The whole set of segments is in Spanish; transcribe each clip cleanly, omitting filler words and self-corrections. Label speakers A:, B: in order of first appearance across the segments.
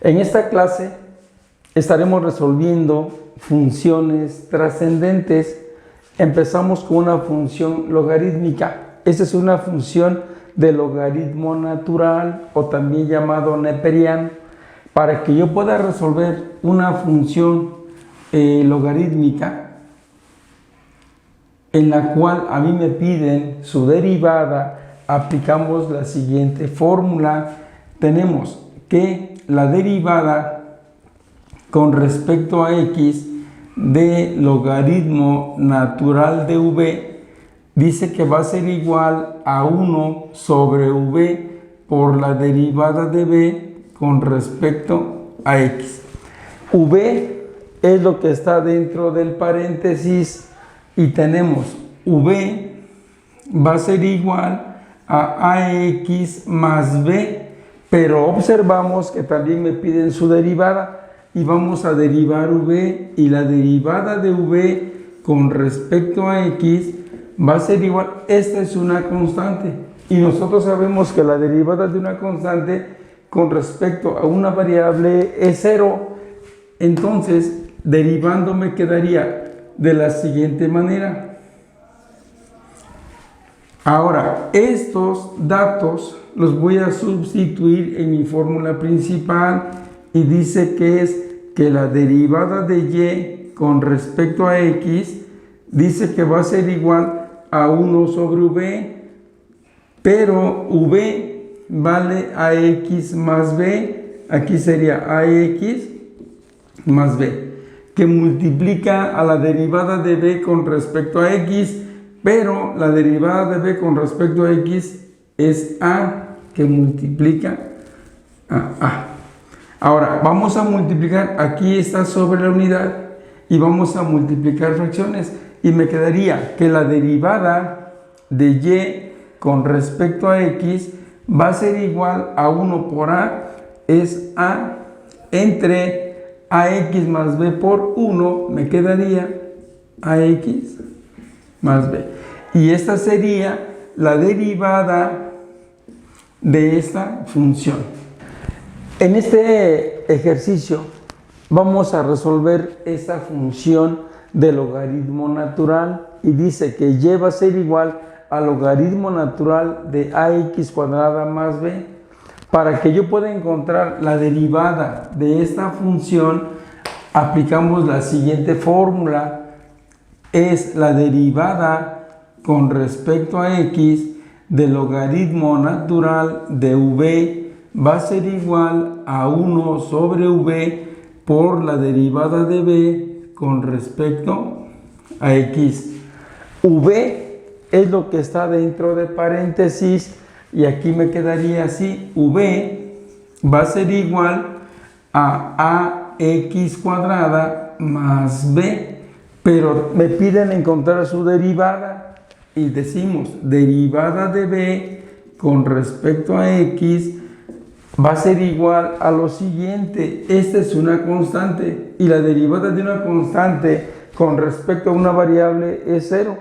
A: En esta clase estaremos resolviendo funciones trascendentes. Empezamos con una función logarítmica. Esta es una función de logaritmo natural o también llamado neperiano. Para que yo pueda resolver una función logarítmica en la cual a mí me piden su derivada, aplicamos la siguiente fórmula. Tenemos que la derivada con respecto a x de logaritmo natural de v dice que va a ser igual a 1 sobre v por la derivada de v con respecto a x. V es lo que está dentro del paréntesis y tenemos v va a ser igual a ax más b, pero observamos que también me piden su derivada y vamos a derivar v, y la derivada de v con respecto a x va a ser igual, esta es una constante y nosotros sabemos que la derivada de una constante con respecto a una variable es 0. Entonces, derivando me quedaría de la siguiente manera. Ahora, estos datos los voy a sustituir en mi fórmula principal y dice que es que la derivada de y con respecto a x dice que va a ser igual a 1 sobre v, pero v vale ax más b, aquí sería ax más b, que multiplica a la derivada de b con respecto a x, pero la derivada de b con respecto a x es a, que multiplica a a. Ahora, vamos a multiplicar, aquí está sobre la unidad, y vamos a multiplicar fracciones, y me quedaría que la derivada de y con respecto a x va a ser igual a 1 por a, es a, entre ax más b por 1, me quedaría ax más b. Y esta sería la derivada de esta función. En este ejercicio vamos a resolver esta función de logaritmo natural y dice que y va a ser igual al logaritmo natural de ax cuadrada más b. Para que yo pueda encontrar la derivada de esta función, aplicamos la siguiente fórmula. Es la derivada con respecto a x de logaritmo natural de v va a ser igual a 1 sobre v por la derivada de b con respecto a x. V es lo que está dentro de paréntesis y aquí me quedaría así. V va a ser igual a ax cuadrada más b, pero me piden encontrar su derivada y decimos derivada de b con respecto a x va a ser igual a lo siguiente. Esta es una constante y la derivada de una constante con respecto a una variable es 0.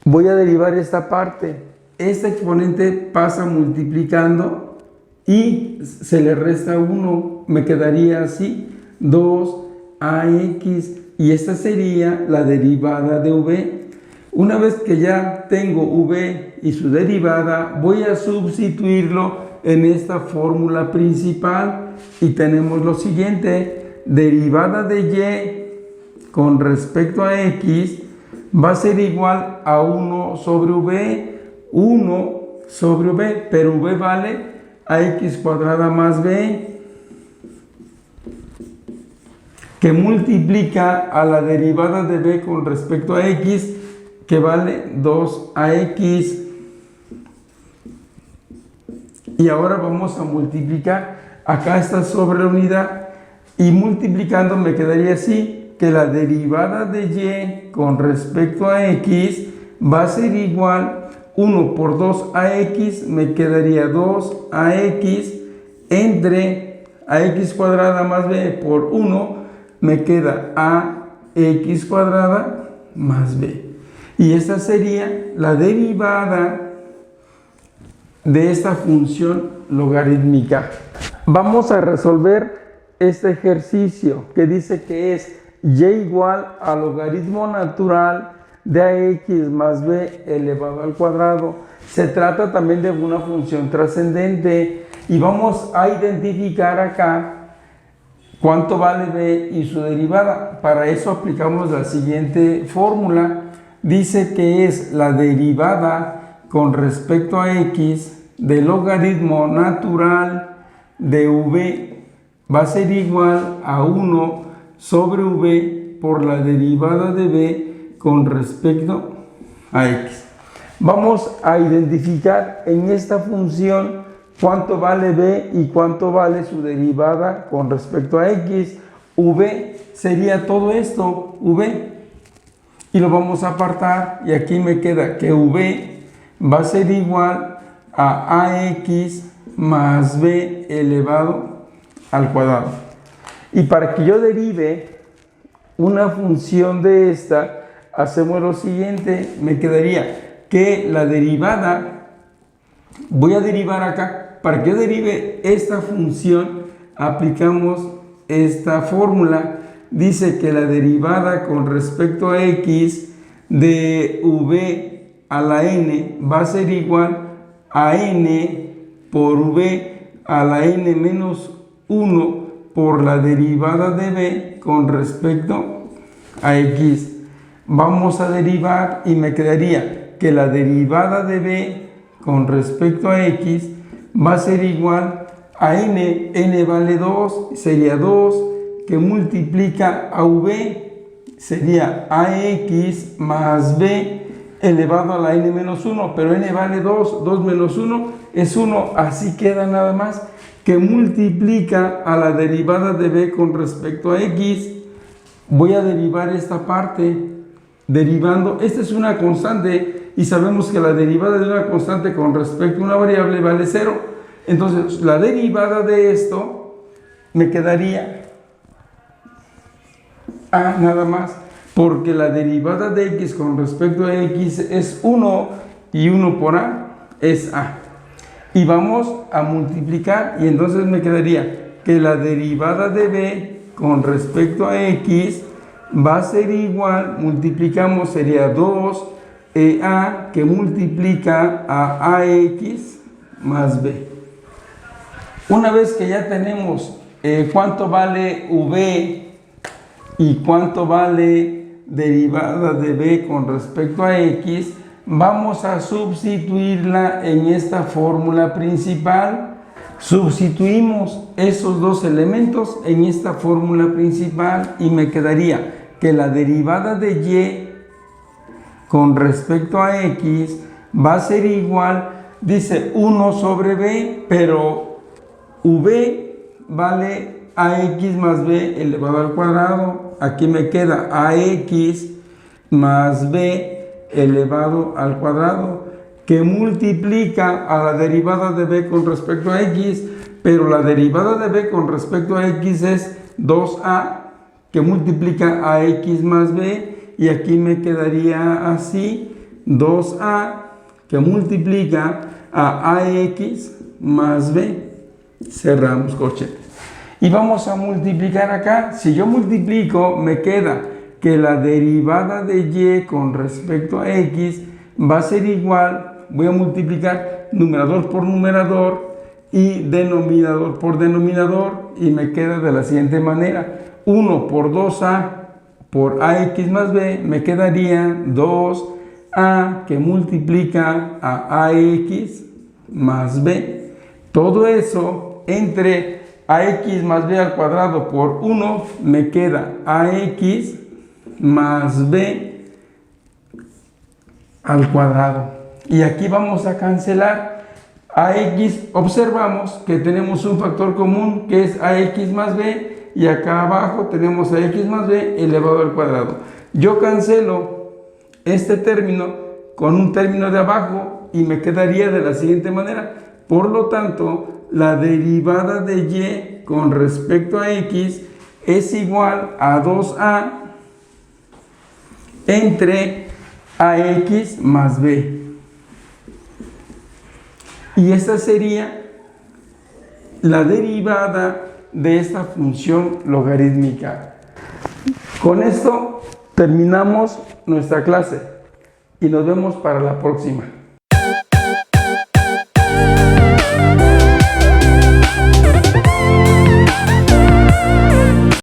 A: Voy a derivar esta parte. Este exponente pasa multiplicando y se le resta 1. Me quedaría así, 2ax, y esta sería la derivada de v. Una vez que ya tengo v y su derivada, voy a sustituirlo en esta fórmula principal y tenemos lo siguiente: derivada de y con respecto a x va a ser igual a 1 sobre v, 1 sobre v, pero v vale ax cuadrada más b, que multiplica a la derivada de b con respecto a x, que vale 2ax. Y ahora vamos a multiplicar, acá está sobre la unidad, y multiplicando me quedaría así, que la derivada de y con respecto a x va a ser igual 1 por 2ax, me quedaría 2ax, entre ax cuadrada más b por 1, me queda ax cuadrada más b. Y esta sería la derivada de esta función logarítmica. Vamos a resolver este ejercicio que dice que es y igual al logaritmo natural de ax más b elevado al cuadrado. Se trata también de una función trascendente y vamos a identificar acá cuánto vale b y su derivada. Para eso aplicamos la siguiente fórmula. Dice que es la derivada con respecto a x del logaritmo natural de v va a ser igual a 1 sobre v por la derivada de b con respecto a x. Vamos a identificar en esta función cuánto vale b y cuánto vale su derivada con respecto a x. V sería todo esto, v, y lo vamos a apartar, y aquí me queda que v va a ser igual a ax más b elevado al cuadrado. Y para que yo derive una función de esta, hacemos lo siguiente. Me quedaría que la derivada, voy a derivar acá, para que yo derive esta función, aplicamos esta fórmula. Dice que la derivada con respecto a x de v a la n va a ser igual a n por v a la n menos 1 por la derivada de b con respecto a x. Vamos a derivar y me quedaría que la derivada de b con respecto a x va a ser igual a n vale 2, sería 2, que multiplica a v, sería ax más b elevado a la n menos 1, pero n vale 2, 2 menos 1 es 1, así queda nada más, que multiplica a la derivada de b con respecto a x. Voy a derivar esta parte, derivando, esta es una constante y sabemos que la derivada de una constante con respecto a una variable vale 0. Entonces la derivada de esto me quedaría a nada más, porque la derivada de x con respecto a x es 1 y 1 por a es a. Y vamos a multiplicar y entonces me quedaría que la derivada de b con respecto a x va a ser igual, multiplicamos, sería 2 a que multiplica a ax más b. Una vez que ya tenemos cuánto vale v y cuánto vale derivada de b con respecto a x, vamos a sustituirla en esta fórmula principal. Sustituimos esos dos elementos en esta fórmula principal y me quedaría que la derivada de y con respecto a x va a ser igual, dice 1 sobre b, pero v vale ax más b elevado al cuadrado. Aquí me queda ax más b elevado al cuadrado, que multiplica a la derivada de b con respecto a x, pero la derivada de b con respecto a x es 2a, que multiplica a x más b, y aquí me quedaría así, 2a, que multiplica a ax más b. Cerramos corchetes. Y vamos a multiplicar acá. Si yo multiplico, me queda que la derivada de y con respecto a x va a ser igual, voy a multiplicar numerador por numerador y denominador por denominador, y me queda de la siguiente manera: 1 por 2a por ax más b, me quedaría 2a que multiplica a ax más b. Todo eso entre ax más b al cuadrado por 1 me queda ax más b al cuadrado. Y aquí vamos a cancelar ax. Observamos que tenemos un factor común que es ax más b, y acá abajo tenemos ax más b elevado al cuadrado. Yo cancelo este término con un término de abajo y me quedaría de la siguiente manera. Por lo tanto, la derivada de y con respecto a x es igual a 2a entre ax más b. Y esta sería la derivada de esta función logarítmica. Con esto terminamos nuestra clase y nos vemos para la próxima.